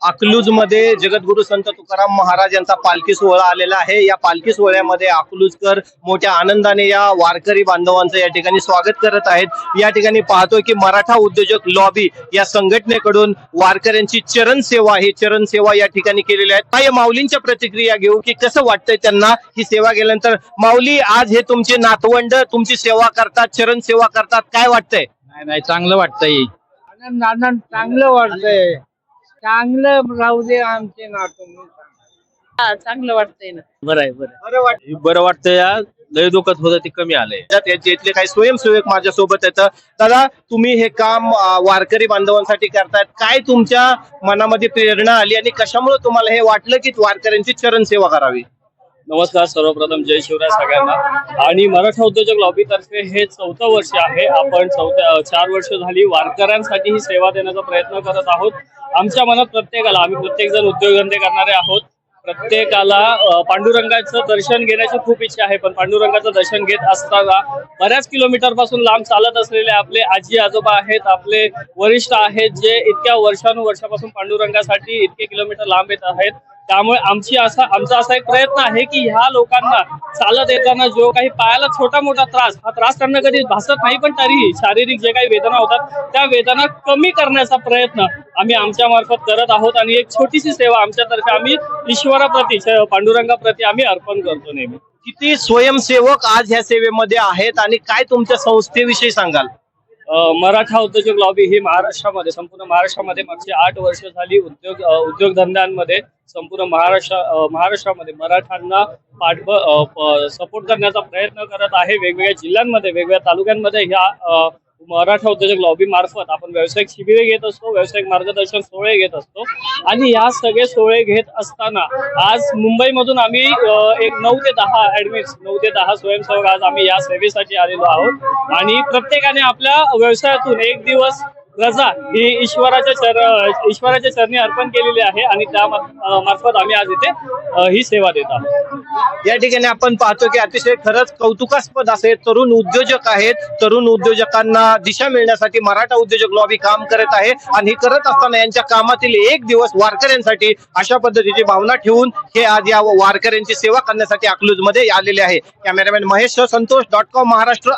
अकलूज मध्ये जगद्गुरु संत तुकाराम महाराज यांचा पालखी सोहळा आलेला आहे। या पालखी सोहळ्यामध्ये अकलूजकर मोठ्या आनंदाने या वारकरी बांधवांचं या ठिकाणी स्वागत करत आहेत। या ठिकाणी पाहतोय की मराठा उद्योजक लॉबी या संघटनेकडून वारकऱ्यांची चरण सेवा या ठिकाणी केलेली आहे। काय माऊलींच्या प्रतिक्रिया घेऊ की कसं वाटतंय त्यांना ही सेवा केल्यानंतर। माऊली, आज हे तुमचे नातवंड तुमची सेवा करतात, चरण सेवा करतात, काय वाटतंय? नाही, चांगलं वाटतंय। आनंद चांगलं वाटतंय। चांगलं राहू दे आमचे नातू। चांगलं वाटतंय ना। बरं वाटतंय। या लय दुखत होतं ते कमी आलंय। त्याचे इथले काही स्वयंसेवक माझ्या सोबत येतं। दादा, तुम्ही हे काम वारकरी बांधवांसाठी करतायत, काय तुमच्या मनामध्ये प्रेरणा आली आणि कशामुळे तुम्हाला हे वाटलं की वारकऱ्यांची चरण सेवा करावी? नमस्कार, सर्वप्रथम जय शिवराय सगळ्यांना। आणि मराठा उद्योजक लॉबी तर्फे हे 4थं वर्ष आहे। आपण 4 वर्ष झाली वारकऱ्यांसाठी ही सेवा देण्याचा प्रयत्न करत आहोत। आमच्या मनात प्रत्येकाला, आम्ही प्रत्येक जण उद्योगधंदे करणारे आहोत, प्रत्येकाला पांडुरंगाचं दर्शन घेण्याची खूप इच्छा आहे। पण पांडुरंगाचं दर्शन घेत असताना बऱ्याच किलोमीटर पासून लांब चालत असलेले आपले आजी आजोबा आहेत, आपले वरिष्ठ आहेत, जे इतक्या वर्षानुवर्षापासून पांडुरंगासाठी इतके किलोमीटर लांब येत आहेत। त्यामुळे आमचा असा एक प्रयत्न आहे की ह्या लोकांना चालत येताना जो काही पायाला छोटा मोठा हा त्रास त्यांना कधी भासत नाही, पण तरीही शारीरिक जे काही वेदना होतात त्या वेदना कमी करण्याचा प्रयत्न आम्ही आमच्या मार्फत करत आहोत। आणि एक छोटीशी सेवा आमच्यातर्फे आम्ही ईश्वराप्रती, पांडुरंगाप्रती आम्ही अर्पण करतो नेहमी। किती स्वयंसेवक आज ह्या सेवेमध्ये आहेत आणि काय तुमच्या संस्थेविषयी सांगाल? मराठा उद्योजक लॉबी ही महाराष्ट्रामध्ये, संपूर्ण महाराष्ट्रामध्ये मागची 8 वर्ष झाली उद्योगधंद्यांमध्ये संपूर्ण महाराष्ट्रामध्ये मराठ्यांना सपोर्ट करण्याचा प्रयत्न करत आहे। वेगवेगळ्या जिल्ह्यांमध्ये, वेगवेगळ्या तालुक्यांमध्ये ह्या मराठा उद्योजक लॉबी मार्फत आपण व्यावसायिक शिबिरे घेत असतो, व्यावसायिक मार्गदर्शन सोहळे घेत असतो। आणि या सगळे सोहळे घेत असताना आज मुंबईमधून आम्ही एक 9 ते 10 स्वयंसेवक आज आम्ही या सेवेसाठी आलेलो आहोत। आणि प्रत्येकाने आपल्या व्यवसायातून एक दिवस रजा ही ईश्वराच्या चरणी अर्पण केलेली आहे आणि त्या मार्फत आम्ही आज इथे ही सेवा देत आहोत। या ठिकाणी आपण पाहतो की अतिशय खरंच कौतुकास्पद असे तरुण उद्योजक आहेत। तरुण उद्योजकांना दिशा मिळण्यासाठी मराठा उद्योजक लॉबी काम करत आहे आणि हे करत असताना यांच्या कामातील एक दिवस वारकऱ्यांसाठी अशा पद्धतीची भावना ठेवून हे आज या वारकऱ्यांची सेवा करण्यासाठी अकलूज मध्ये आलेले आहे। कॅमेरामॅन महेश, संतोष.com महाराष्ट्र।